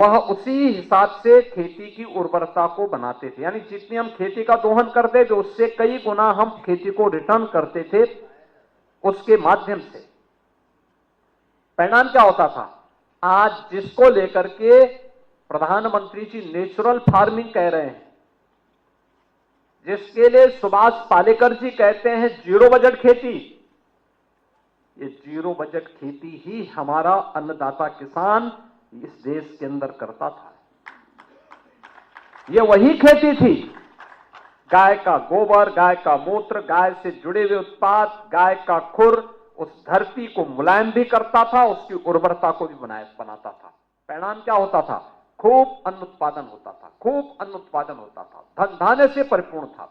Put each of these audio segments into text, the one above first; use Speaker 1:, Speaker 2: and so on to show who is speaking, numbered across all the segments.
Speaker 1: वह उसी हिसाब से खेती की उर्वरता को बनाते थे। यानी जितनी हम खेती का दोहन करते थे उससे कई गुना हम खेती को रिटर्न करते थे उसके माध्यम से। परिणाम क्या होता था? आज जिसको लेकर के प्रधानमंत्री जी नेचुरल फार्मिंग कह रहे हैं, जिसके लिए सुभाष पालेकर जी कहते हैं जीरो बजट खेती, ये जीरो बजट खेती ही हमारा अन्नदाता किसान इस देश के अंदर करता था। ये वही खेती थी, गाय का गोबर, गाय का मूत्र, गाय से जुड़े हुए उत्पाद, गाय का खुर उस धरती को मुलायम भी करता था, उसकी उर्वरता को भी बनाता था। परिणाम क्या होता था? खूब अन्न उत्पादन होता था, खूब अन्न उत्पादन होता था, धन धान्य से परिपूर्ण था।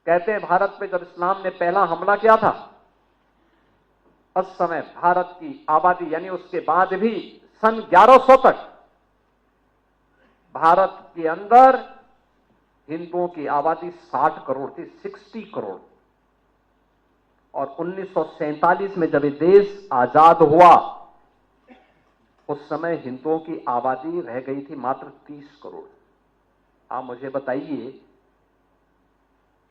Speaker 1: कहते हैं भारत पे जब इस्लाम ने पहला हमला किया था, उस समय भारत की आबादी यानी उसके बाद भी सन 1100 तक भारत के अंदर हिंदुओं की आबादी 60 करोड़ थी, 60 करोड़। और 1947 में जब ये देश आजाद हुआ उस समय हिंदुओं की आबादी रह गई थी मात्र 30 करोड़। आप मुझे बताइए,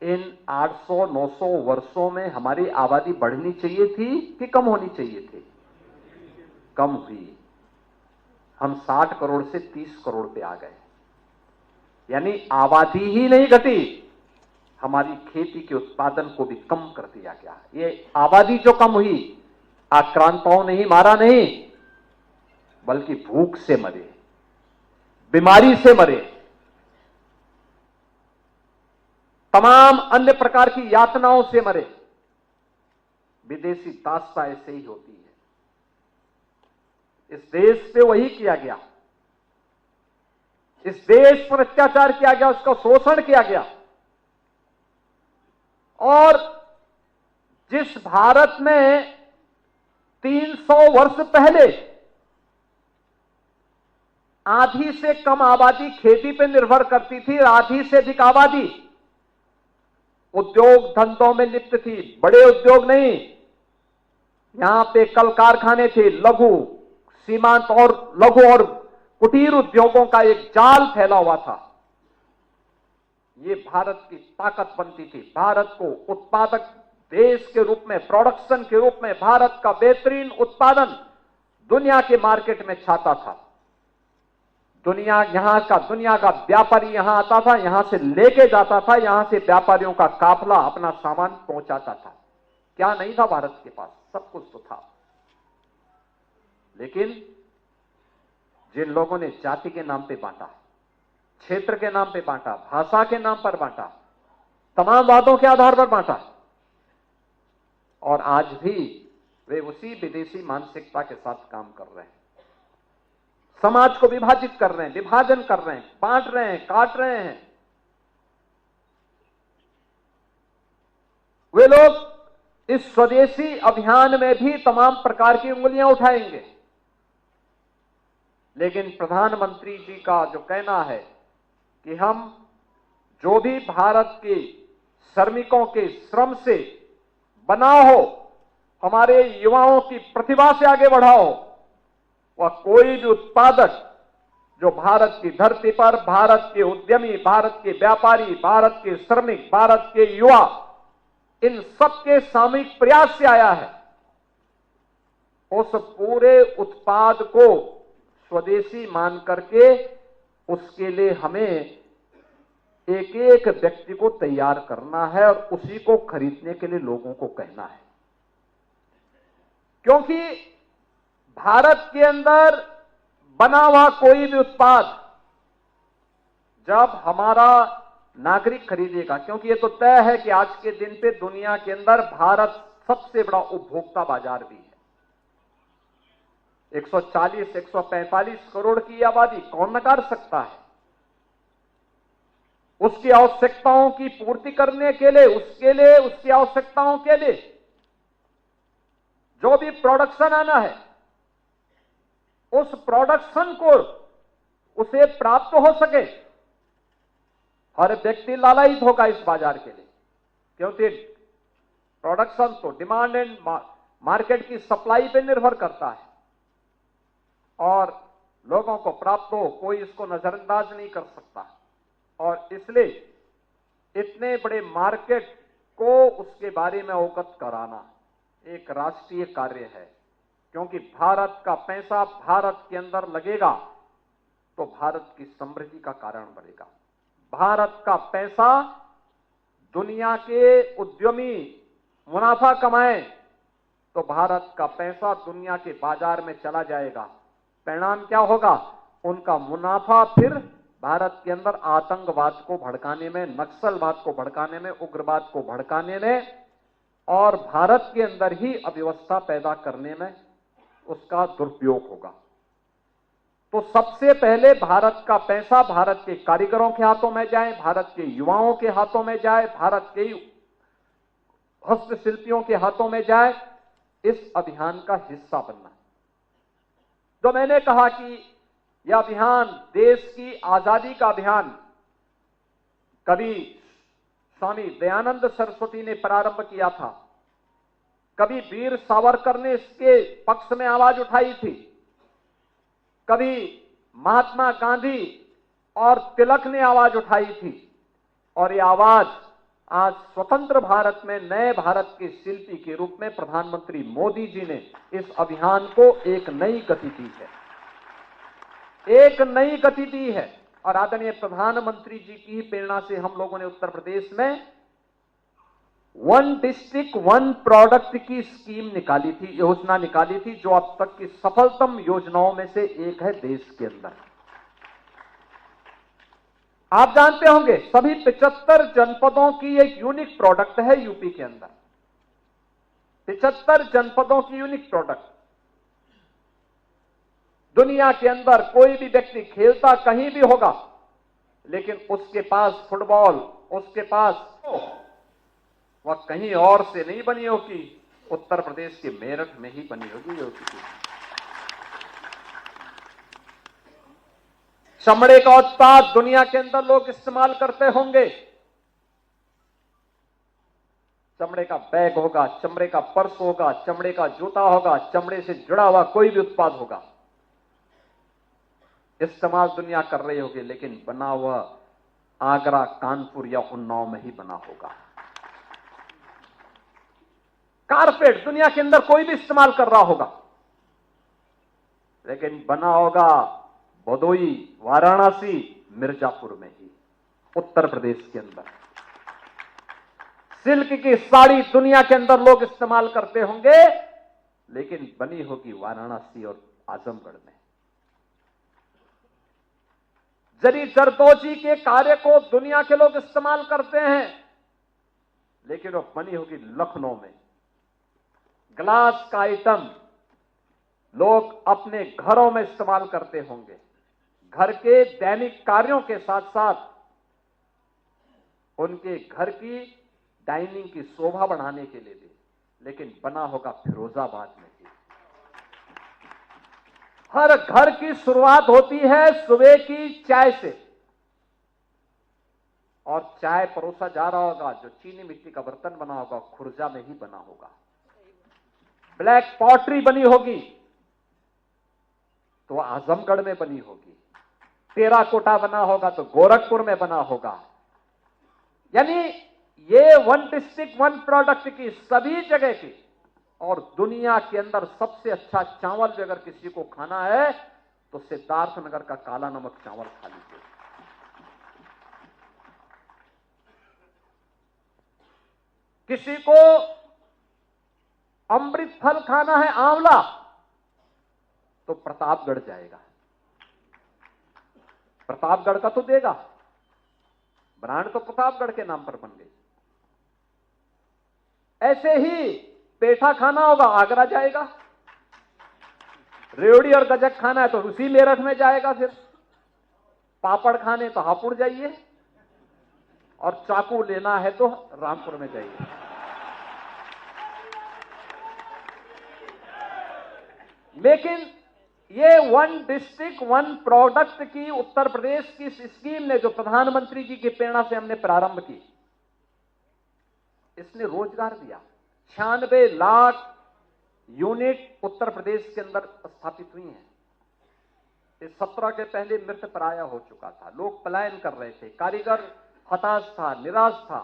Speaker 1: इन 800-900 वर्षों में हमारी आबादी बढ़नी चाहिए थी कि कम होनी चाहिए थी? कम हुई। हम 60 करोड़ से 30 करोड़ पे आ गए। यानी आबादी ही नहीं घटी, हमारी खेती के उत्पादन को भी कम कर दिया गया। ये आबादी जो कम हुई, आक्रांताओं ने ही मारा नहीं, बल्कि भूख से मरे, बीमारी से मरे, तमाम अन्य प्रकार की यातनाओं से मरे। विदेशी दास्ता ऐसे ही होती है। इस देश पे वही किया गया, इस देश पर अत्याचार किया गया, उसका शोषण किया गया। और जिस भारत में 300 वर्ष पहले आधी से कम आबादी खेती पर निर्भर करती थी, आधी से अधिक आबादी उद्योग धंधों में लिप्त थी, बड़े उद्योग नहीं, यहां पे कल कारखाने थे, लघु सीमांत और लघु और कुटीर उद्योगों का एक जाल फैला हुआ था। ये भारत की ताकत बनती थी। भारत को उत्पादक देश के रूप में, प्रोडक्शन के रूप में भारत का बेहतरीन उत्पादन दुनिया के मार्केट में छाता था। दुनिया का व्यापारी यहां आता था, यहां से लेके जाता था, यहां से व्यापारियों का काफला अपना सामान पहुंचाता था। क्या नहीं था भारत के पास? सब कुछ तो था। लेकिन जिन लोगों ने जाति के नाम पे बांटा, क्षेत्र के नाम पे बांटा, भाषा के नाम पर बांटा, तमाम वादों के आधार पर बांटा, और आज भी वे उसी विदेशी मानसिकता के साथ काम कर रहे हैं। समाज को विभाजित कर रहे हैं, विभाजन कर रहे हैं, बांट रहे हैं, काट रहे हैं। वे लोग इस स्वदेशी अभियान में भी तमाम प्रकार की उंगलियां उठाएंगे। लेकिन प्रधानमंत्री जी का जो कहना है कि हम जो भी भारत के श्रमिकों के श्रम से बना हो, हमारे युवाओं की प्रतिभा से आगे बढ़ाओ, वह कोई भी उत्पादक जो भारत की धरती पर भारत के उद्यमी, भारत के व्यापारी, भारत के श्रमिक, भारत के युवा, इन सबके सामूहिक प्रयास से आया है, उस पूरे उत्पाद को स्वदेशी मान करके उसके लिए हमें एक एक व्यक्ति को तैयार करना है और उसी को खरीदने के लिए लोगों को कहना है। क्योंकि भारत के अंदर बना हुआ कोई भी उत्पाद जब हमारा नागरिक खरीदेगा, क्योंकि ये तो तय है कि आज के दिन पे दुनिया के अंदर भारत सबसे बड़ा उपभोक्ता बाजार भी है। 140-145 करोड़ की आबादी कौन नकार सकता है? उसकी आवश्यकताओं की पूर्ति करने के लिए, उसकी आवश्यकताओं के लिए जो भी प्रोडक्शन आना है, उस प्रोडक्शन को उसे प्राप्त हो सके, हर व्यक्ति लालायित होगा इस बाजार के लिए। क्योंकि प्रोडक्शन तो डिमांड एंड मार्केट की सप्लाई पे निर्भर करता है, और लोगों को प्राप्त हो, कोई इसको नजरअंदाज नहीं कर सकता। और इसलिए इतने बड़े मार्केट को उसके बारे में अवगत कराना एक राष्ट्रीय कार्य है, क्योंकि भारत का पैसा भारत के अंदर लगेगा तो भारत की समृद्धि का कारण बनेगा। भारत का पैसा दुनिया के उद्यमी मुनाफा कमाएं तो भारत का पैसा दुनिया के बाजार में चला जाएगा। परिणाम क्या होगा? उनका मुनाफा फिर भारत के अंदर आतंकवाद को भड़काने में, नक्सलवाद को भड़काने में, उग्रवाद को भड़काने में और भारत के अंदर ही अव्यवस्था पैदा करने में उसका दुरुपयोग होगा। तो सबसे पहले भारत का पैसा भारत के कारीगरों के हाथों में जाए, भारत के युवाओं के हाथों में जाए, भारत के हस्तशिल्पियों के हाथों में जाए, इस अभियान का हिस्सा बनना। तो मैंने कहा कि यह अभियान देश की आजादी का अभियान कभी स्वामी दयानंद सरस्वती ने प्रारंभ किया था, कभी वीर सावरकर ने इसके पक्ष में आवाज उठाई थी, कभी महात्मा गांधी और तिलक ने आवाज उठाई थी, और यह आवाज आज स्वतंत्र भारत में नए भारत के शिल्पी के रूप में प्रधानमंत्री मोदी जी ने इस अभियान को एक नई गति दी है, एक नई गति दी है। और आदरणीय प्रधानमंत्री जी की प्रेरणा से हम लोगों ने उत्तर प्रदेश में 1 डिस्ट्रिक्ट 1 प्रोडक्ट की स्कीम निकाली थी, योजना निकाली थी, जो अब तक की सफलतम योजनाओं में से एक है देश के अंदर। आप जानते होंगे सभी 75 जनपदों की एक यूनिक प्रोडक्ट है यूपी के अंदर, 75 जनपदों की यूनिक प्रोडक्ट। दुनिया के अंदर कोई भी व्यक्ति खेलता कहीं भी होगा, लेकिन उसके पास फुटबॉल, उसके पास वह कहीं और से नहीं बनी होगी, उत्तर प्रदेश के मेरठ में ही बनी होगी। चमड़े का उत्पाद दुनिया के अंदर लोग इस्तेमाल करते होंगे, चमड़े का बैग होगा, चमड़े का पर्स होगा, चमड़े का जूता होगा, चमड़े से जुड़ा हुआ कोई भी उत्पाद होगा, इस्तेमाल दुनिया कर रही होगी, लेकिन बना हुआ आगरा, कानपुर या उन्नाव में ही बना होगा। कारपेट दुनिया के अंदर कोई भी इस्तेमाल कर रहा होगा, लेकिन बना होगा भदोई, वाराणसी, मिर्जापुर में ही, उत्तर प्रदेश के अंदर। सिल्क की साड़ी दुनिया के अंदर लोग इस्तेमाल करते होंगे, लेकिन बनी होगी वाराणसी और आजमगढ़ में। जरी जरदोजी के कार्य को दुनिया के लोग इस्तेमाल करते हैं, लेकिन वो बनी होगी लखनऊ में। ग्लास का आइटम लोग अपने घरों में इस्तेमाल करते होंगे, घर के दैनिक कार्यों के साथ साथ उनके घर की डाइनिंग की शोभा बढ़ाने के लिए भी, लेकिन बना होगा फिरोजाबाद में ही। हर घर की शुरुआत होती है सुबह की चाय से, और चाय परोसा जा रहा होगा, जो चीनी मिट्टी का बर्तन बना होगा खुर्जा में ही बना होगा। ब्लैक पॉटरी बनी होगी तो आजमगढ़ में बनी होगी, टेराकोटा बना होगा तो गोरखपुर में बना होगा। यानी ये 1 डिस्ट्रिक्ट 1 प्रोडक्ट की सभी जगह की, और दुनिया के अंदर सबसे अच्छा चावल भी अगर किसी को खाना है तो सिद्धार्थनगर का काला नमक चावल खा लीजिए। किसी को अमृत फल खाना है, आंवला, तो प्रतापगढ़ जाएगा, प्रतापगढ़ का तो देगा, ब्रांड तो प्रतापगढ़ के नाम पर बन गई। ऐसे ही पेठा खाना होगा, आगरा जाएगा, रेवड़ी और गजक खाना है तो उसी मेरठ में जाएगा, फिर पापड़ खाने तो हापुड़ जाइए, और चाकू लेना है तो रामपुर में जाइए। लेकिन ये 1 डिस्ट्रिक्ट 1 प्रोडक्ट की उत्तर प्रदेश की स्कीम ने, जो प्रधानमंत्री जी की प्रेरणा से हमने प्रारंभ की, इसने रोजगार दिया। 96 लाख यूनिट उत्तर प्रदेश के अंदर स्थापित हुई हैं। इस 17 के पहले मृत प्राय हो चुका था, लोग पलायन कर रहे थे, कारीगर हताश था, निराश था,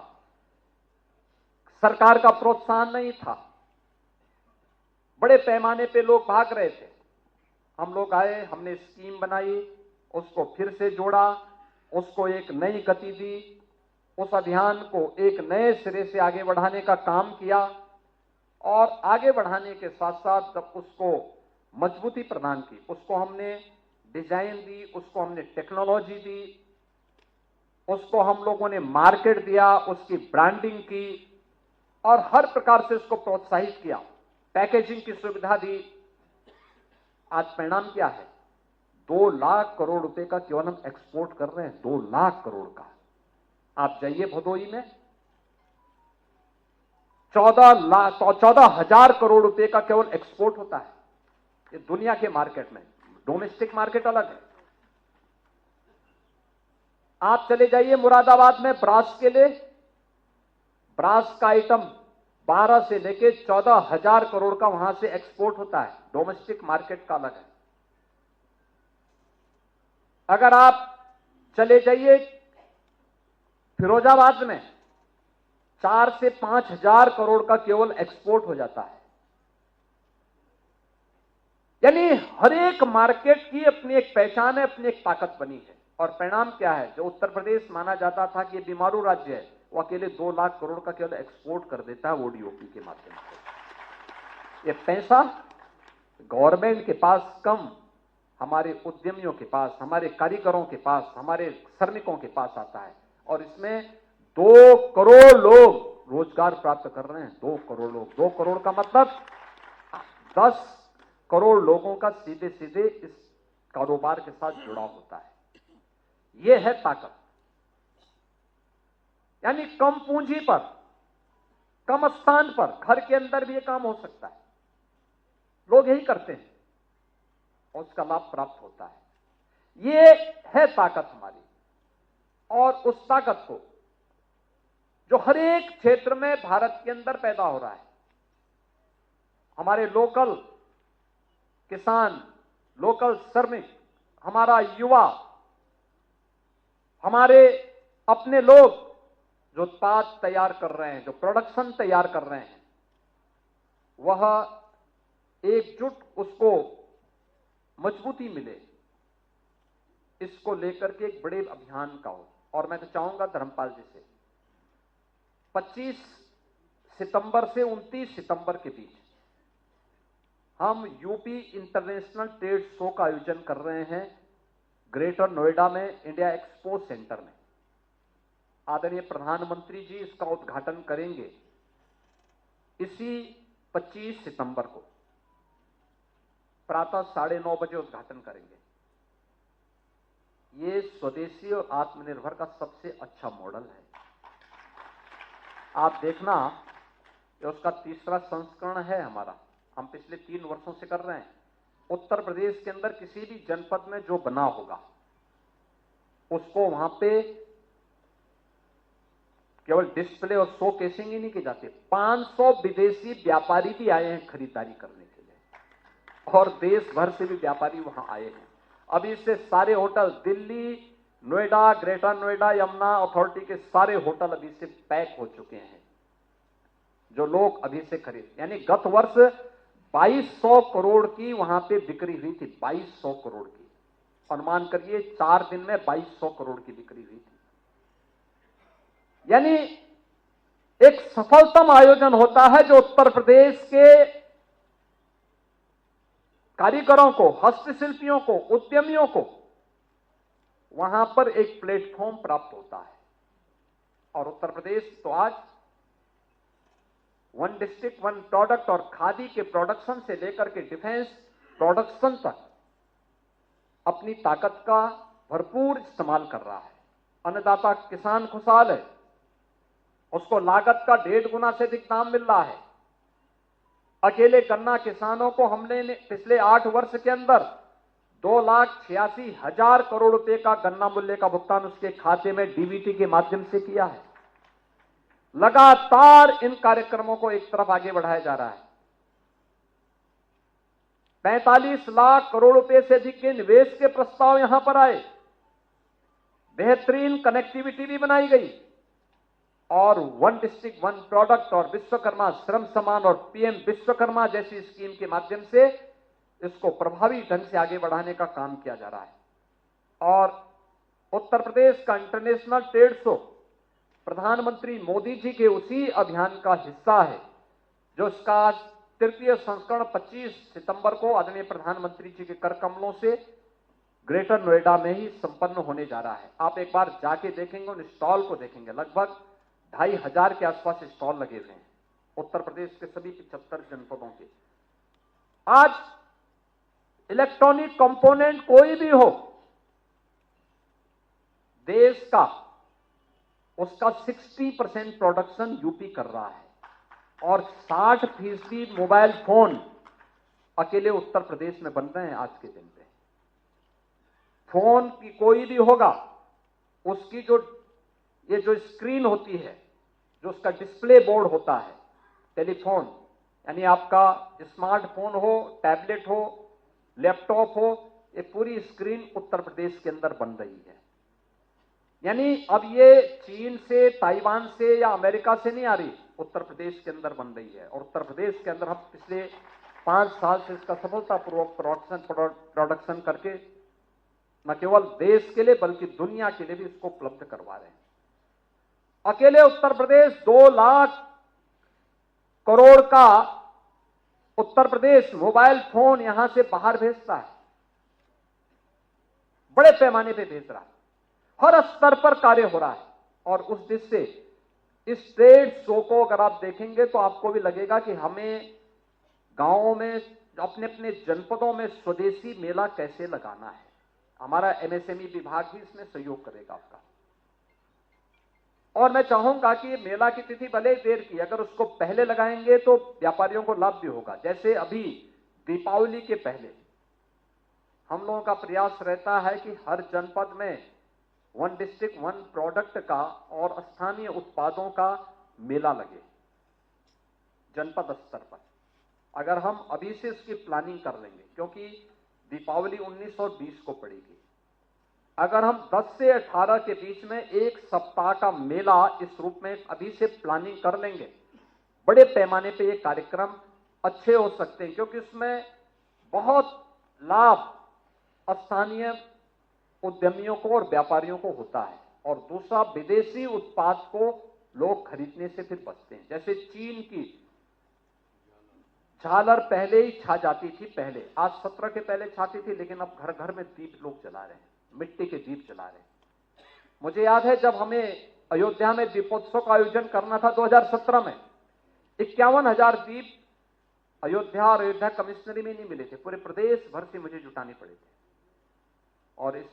Speaker 1: सरकार का प्रोत्साहन नहीं था, बड़े पैमाने पे लोग भाग रहे थे। हम लोग आए, हमने स्कीम बनाई, उसको फिर से जोड़ा, उसको एक नई गति दी, उस अभियान को एक नए सिरे से आगे बढ़ाने का काम किया और आगे बढ़ाने के साथ साथ जब उसको मजबूती प्रदान की, उसको हमने डिजाइन दी, उसको हमने टेक्नोलॉजी दी, उसको हम लोगों ने मार्केट दिया, उसकी ब्रांडिंग की और हर प्रकार से उसको प्रोत्साहित किया, पैकेजिंग की सुविधा दी। आज परिणाम क्या है? 2 लाख करोड़ रुपए का केवल हम एक्सपोर्ट कर रहे हैं, 2 लाख करोड़ का। आप जाइए भदोही में 14,000 करोड़ रुपए का केवल एक्सपोर्ट होता है। ये दुनिया के मार्केट में, डोमेस्टिक मार्केट अलग है। आप चले जाइए मुरादाबाद में ब्रास के लिए, ब्रास का आइटम 12 से लेके 14,000 करोड़ का वहां से एक्सपोर्ट होता है, डोमेस्टिक मार्केट का अलग है। अगर आप चले जाइए फिरोजाबाद में 4 से 5,000 करोड़ का केवल एक्सपोर्ट हो जाता है। यानी हर एक मार्केट की अपनी एक पहचान है, अपनी एक ताकत बनी है। और परिणाम क्या है? जो उत्तर प्रदेश माना जाता था कि बीमारू राज्य है, वो अकेले 2 लाख करोड़ का केवल एक्सपोर्ट कर देता है ओडीओपी के माध्यम से। ये पैसा गवर्नमेंट के पास कम, हमारे उद्यमियों के पास, हमारे कारीगरों के पास, हमारे श्रमिकों के पास आता है और इसमें 2 करोड़ लोग रोजगार प्राप्त कर रहे हैं। 2 करोड़ लोग, 2 करोड़ का मतलब 10 करोड़ लोगों का सीधे सीधे इस कारोबार के साथ जुड़ाव होता है। यह है ताकत। यानी कम पूंजी पर, कम स्थान पर, घर के अंदर भी यह काम हो सकता है। लोग यही करते हैं और उसका लाभ प्राप्त होता है। यह है ताकत हमारी। और उस ताकत को जो हर एक क्षेत्र में भारत के अंदर पैदा हो रहा है, हमारे लोकल किसान, लोकल श्रमिक, हमारा युवा, हमारे अपने लोग जो उत्पाद तैयार कर रहे हैं, जो प्रोडक्शन तैयार कर रहे हैं, वह एकजुट, उसको मजबूती मिले, इसको लेकर के एक बड़े अभियान का हो। और मैं तो चाहूंगा धर्मपाल जी से 25 सितंबर से 29 सितंबर के बीच हम यूपी इंटरनेशनल ट्रेड शो का आयोजन कर रहे हैं ग्रेटर नोएडा में, इंडिया एक्सपो सेंटर में। आदरणीय प्रधानमंत्री जी इसका उद्घाटन करेंगे इसी 25 सितंबर को, प्रातः 9:30 बजे उद्घाटन करेंगे। ये स्वदेशी और आत्मनिर्भर का सबसे अच्छा मॉडल है। आप देखना, ये उसका 3रा संस्करण है हमारा, हम पिछले 3 वर्षों से कर रहे हैं। उत्तर प्रदेश के अंदर किसी भी जनपद में जो बना होगा उसको वहां पे केवल डिस्प्ले और शो केसिंग ही नहीं की जाती, 500 विदेशी व्यापारी भी आए हैं खरीदारी करने के लिए और देश भर से भी व्यापारी वहां आए हैं। अभी से सारे hotel, Delhi, Noida, greater Noida, Yamuna authority के सारे होटल अभी से पैक हो चुके हैं, जो लोग अभी से खरीद, यानी गत वर्ष 2200 करोड़ की वहां पे बिक्री हुई थी। 2200 करोड़ की, अनुमान करिए 4 दिन में 2200 करोड़ की बिक्री हुई थी। यानी एक सफलतम आयोजन होता है जो उत्तर प्रदेश के कारीगरों को, हस्तशिल्पियों को, उद्यमियों को वहां पर एक प्लेटफॉर्म प्राप्त होता है। और उत्तर प्रदेश तो आज 1 डिस्ट्रिक्ट 1 प्रोडक्ट और खादी के प्रोडक्शन से लेकर के डिफेंस प्रोडक्शन तक अपनी ताकत का भरपूर इस्तेमाल कर रहा है। अन्नदाता किसान खुशहाल है, उसको लागत का 1.5 गुना से अधिक दाम मिल रहा है। अकेले गन्ना किसानों को हमने पिछले 8 वर्ष के अंदर 2,86,000 करोड़ रुपए का गन्ना मूल्य का भुगतान उसके खाते में डीबीटी के माध्यम से किया है। लगातार इन कार्यक्रमों को एक तरफ आगे बढ़ाया जा रहा है। 45 लाख करोड़ रुपए से अधिक के निवेश के प्रस्ताव यहां पर आए। बेहतरीन कनेक्टिविटी भी बनाई गई और वन डिस्ट्रिक्ट वन प्रोडक्ट और विश्वकर्मा श्रम समान और पीएम विश्वकर्मा जैसी स्कीम के माध्यम से इसको प्रभावी ढंग से आगे बढ़ाने का काम किया जा रहा है। और उत्तर प्रदेश का इंटरनेशनल ट्रेड शो प्रधानमंत्री मोदी जी के उसी अभियान का हिस्सा है, जो इसका तृतीय संस्करण 25 सितंबर को आदरणीय प्रधानमंत्री जी के कर कमलों से ग्रेटर नोएडा में ही संपन्न होने जा रहा है। आप एक बार जाके देखेंगे, उन स्टॉल को देखेंगे, लगभग 2500 के आसपास स्टॉल लगे हुए हैं उत्तर प्रदेश के सभी 75 जनपदों के। आज इलेक्ट्रॉनिक कंपोनेंट कोई भी हो देश का, उसका 60% प्रोडक्शन यूपी कर रहा है और 60% मोबाइल फोन अकेले उत्तर प्रदेश में बन रहे हैं आज के दिन पे। फोन की कोई भी होगा, उसकी जो स्क्रीन होती है, जो उसका डिस्प्ले बोर्ड होता है, टेलीफोन यानी आपका स्मार्टफोन हो, टैबलेट हो, लैपटॉप हो, ये पूरी स्क्रीन उत्तर प्रदेश के अंदर बन रही है। यानी अब ये चीन से, ताइवान से या अमेरिका से नहीं आ रही, उत्तर प्रदेश के अंदर बन रही है। और उत्तर प्रदेश के अंदर हम पिछले 5 साल से इसका सफलतापूर्वक प्रोडक्शन करके न केवल देश के लिए बल्कि दुनिया के लिए भी इसको उपलब्ध करवा रहे हैं। अकेले उत्तर प्रदेश 2 लाख करोड़ का उत्तर प्रदेश मोबाइल फोन यहां से बाहर भेजता है, बड़े पैमाने पे भेज रहा है, हर स्तर पर कार्य हो रहा है। और उस दिश से इस ट्रेड शो को अगर आप देखेंगे तो आपको भी लगेगा कि हमें गांवों में, अपने अपने जनपदों में स्वदेशी मेला कैसे लगाना है। हमारा एमएसएमई विभाग भी इसमें सहयोग करेगा आपका। और मैं चाहूंगा कि मेला की तिथि भले देर की, अगर उसको पहले लगाएंगे तो व्यापारियों को लाभ भी होगा। जैसे अभी दीपावली के पहले हम लोगों का प्रयास रहता है कि हर जनपद में वन डिस्ट्रिक्ट वन प्रोडक्ट का और स्थानीय उत्पादों का मेला लगे जनपद स्तर पर। अगर हम अभी से इसकी प्लानिंग कर लेंगे, क्योंकि दीपावली 19 और 20 को पड़ेगी, अगर हम 10 से 18 के बीच में 1 सप्ताह का मेला इस रूप में अभी से प्लानिंग कर लेंगे, बड़े पैमाने पे ये कार्यक्रम अच्छे हो सकते हैं, क्योंकि इसमें बहुत लाभ स्थानीय उद्यमियों को और व्यापारियों को होता है। और दूसरा, विदेशी उत्पाद को लोग खरीदने से फिर बचते हैं। जैसे चीन की झालर पहले ही छा जाती थी, पहले आज 17 के पहले छाती थी, लेकिन अब घर घर में दीप लोग जला रहे हैं, मिट्टी के दीप जला रहे हैं। मुझे याद है जब हमें अयोध्या में दीपोत्सव का आयोजन करना था 2017 में, 51,000 दीप अयोध्या और अयोध्या कमिश्नरी में नहीं मिले थे, पूरे प्रदेश भर से मुझे जुटाने पड़े थे। और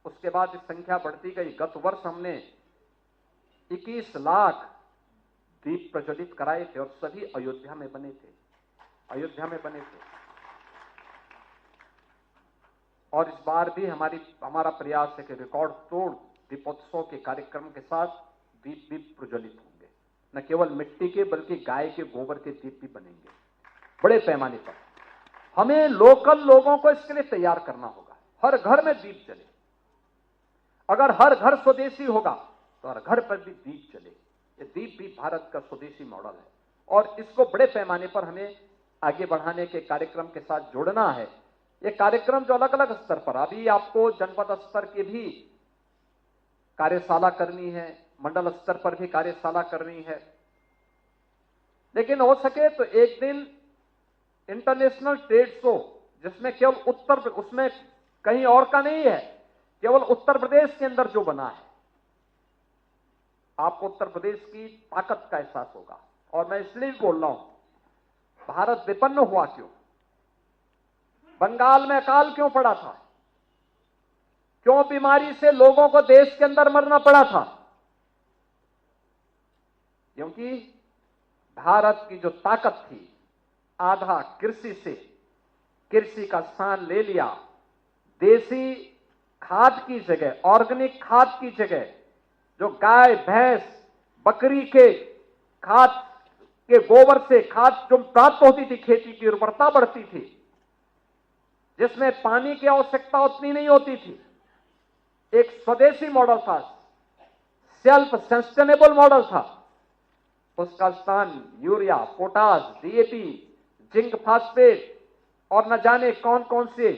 Speaker 1: उसके बाद इस संख्या बढ़ती गई। गत वर्ष हमने 21 लाख दीप प्रज्वलित कराए थे और सभी अयोध्या में बने थे, अयोध्या में बने थे। और इस बार भी हमारा प्रयास है कि रिकॉर्ड तोड़ दीपोत्सव के कार्यक्रम के साथ दीप भी प्रज्वलित होंगे, न केवल मिट्टी के बल्कि गाय के गोबर के दीप भी बनेंगे बड़े पैमाने पर। हमें लोकल लोगों को इसके लिए तैयार करना होगा, हर घर में दीप जले। अगर हर घर स्वदेशी होगा तो हर घर पर भी दीप जले। ये दीप भी भारत का स्वदेशी मॉडल है और इसको बड़े पैमाने पर हमें आगे बढ़ाने के कार्यक्रम के साथ जोड़ना है। ये कार्यक्रम जो अलग अलग स्तर पर, अभी आपको जनपद स्तर की भी कार्यशाला करनी है, मंडल स्तर पर भी कार्यशाला करनी है, लेकिन हो सके तो एक दिन इंटरनेशनल ट्रेड शो जिसमें केवल उसमें कहीं और का नहीं है, केवल उत्तर प्रदेश के अंदर जो बना है, आपको उत्तर प्रदेश की ताकत का एहसास होगा। और मैं इसलिए बोल रहा हूं, भारत विपन्न हुआ क्यों, बंगाल में अकाल क्यों पड़ा था, क्यों बीमारी से लोगों को देश के अंदर मरना पड़ा था, क्योंकि भारत की जो ताकत थी आधा कृषि से, कृषि का स्थान ले लिया, देसी खाद की जगह, ऑर्गेनिक खाद की जगह जो गाय भैंस बकरी के खाद के गोबर से खाद जो प्राप्त होती थी, खेती की उर्वरता बढ़ती थी, जिसमें पानी की आवश्यकता उतनी नहीं होती थी। एक स्वदेशी मॉडल था, सेल्फ सस्टेनेबल मॉडल था। उसका स्थान urea, potash, DAP, zinc phosphate और न जाने कौन कौन से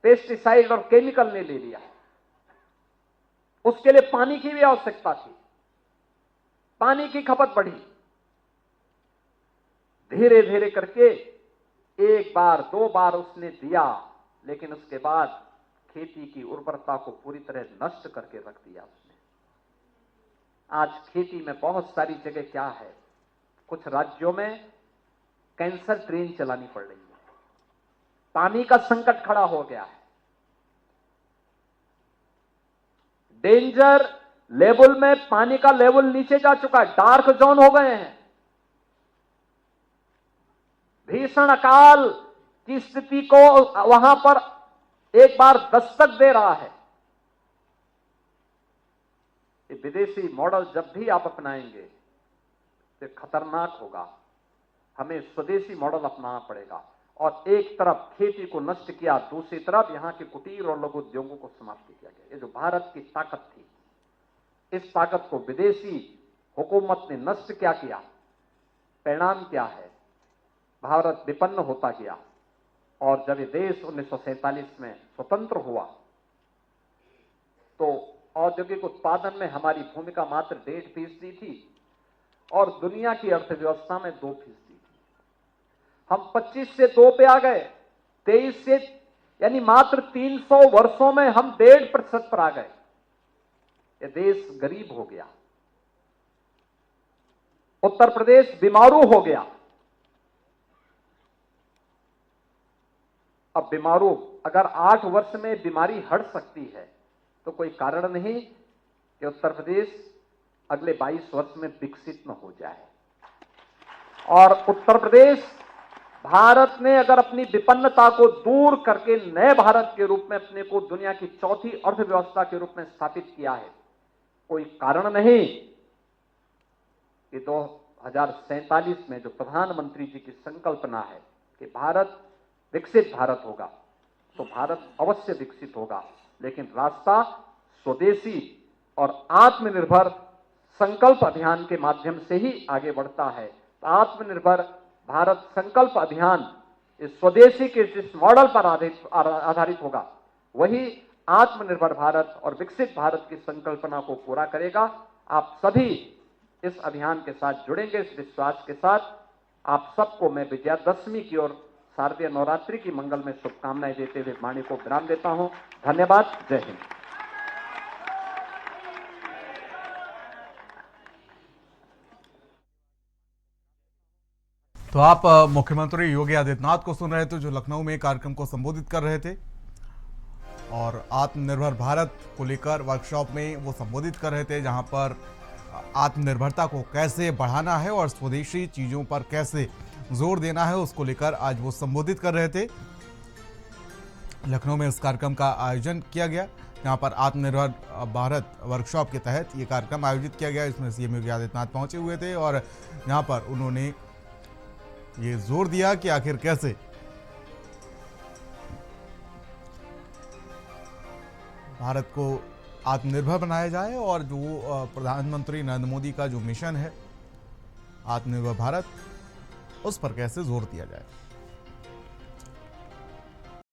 Speaker 1: पेस्टिसाइड और केमिकल ने ले लिया। उसके लिए पानी की भी आवश्यकता थी, पानी की खपत बढ़ी। धीरे धीरे करके एक बार दो बार उसने दिया, लेकिन उसके बाद खेती की उर्वरता को पूरी तरह नष्ट करके रख दिया उसने। आज खेती में बहुत सारी जगह क्या है, कुछ राज्यों में कैंसर ट्रेन चलानी पड़ रही है। पानी का संकट खड़ा हो गया है। डेंजर लेवल में पानी का लेवल नीचे जा चुका है, डार्क जोन हो गए हैं। भीषण अकाल की स्थिति को वहां पर एक बार दस्तक दे रहा है। ये विदेशी मॉडल जब भी आप अपनाएंगे तो खतरनाक होगा। हमें स्वदेशी मॉडल अपनाना पड़ेगा। और एक तरफ खेती को नष्ट किया, दूसरी तरफ यहां के कुटीर और लघु उद्योगों को समाप्त किया गया। ये जो भारत की ताकत थी, इस ताकत को विदेशी हुकूमत ने नष्ट क्या किया। परिणाम क्या है, भारत विपन्न होता गया। और जब ये देश 1947 में स्वतंत्र हुआ तो औद्योगिक उत्पादन में हमारी भूमिका मात्र 1.5% थी और दुनिया की अर्थव्यवस्था में 2% थी। हम 25 से 2 पे आ गए, 23 से, यानी मात्र 300 वर्षों में हम 1.5% पर आ गए। ये देश गरीब हो गया। उत्तर प्रदेश बीमारू हो गया। अब बीमारू, अगर 8 वर्ष में बीमारी हट सकती है तो कोई कारण नहीं कि उत्तर प्रदेश अगले 22 वर्ष में विकसित न हो जाए। और उत्तर प्रदेश, भारत ने अगर अपनी विपन्नता को दूर करके नए भारत के रूप में अपने को दुनिया की चौथी अर्थव्यवस्था के रूप में स्थापित किया है, कोई कारण नहीं कि 2047 में जो प्रधानमंत्री जी की संकल्पना है कि भारत विकसित भारत होगा, तो भारत अवश्य विकसित होगा। लेकिन रास्ता स्वदेशी और आत्मनिर्भर संकल्प अभियान के माध्यम से ही आगे बढ़ता है। तो आत्मनिर्भर भारत संकल्प अभियान इस स्वदेशी के जिस मॉडल पर आधारित होगा, वही आत्मनिर्भर भारत और विकसित भारत की संकल्पना को पूरा करेगा। आप सभी इस अभियान के साथ जुड़ेंगे, इस विश्वास के साथ। आप सबको मैं विजयादशमी की ओर शारदीय नवरात्रि की मंगल में शुभकामनाएं देते हुए वाणी को विराम देता हूं। धन्यवाद। जय हिंद।
Speaker 2: तो आप मुख्यमंत्री योगी आदित्यनाथ को सुन रहे थे, जो लखनऊ में कार्यक्रम को संबोधित कर रहे थे और आत्मनिर्भर भारत को लेकर वर्कशॉप में वो संबोधित कर रहे थे, जहां पर आत्मनिर्भरता को कैसे बढ़ाना है और स्वदेशी चीज़ों पर कैसे जोर देना है, उसको लेकर आज वो संबोधित कर रहे थे। लखनऊ में इस कार्यक्रम का आयोजन किया गया, जहां पर आत्मनिर्भर भारत वर्कशॉप के तहत ये कार्यक्रम आयोजित किया गया। इसमें सीएम योगी आदित्यनाथ पहुंचे हुए थे और यहाँ पर उन्होंने ये जोर दिया कि आखिर कैसे भारत को आत्मनिर्भर बनाया जाए और जो प्रधानमंत्री नरेंद्र मोदी का जो मिशन है आत्मनिर्भर भारत, उस पर कैसे जोर दिया जाए।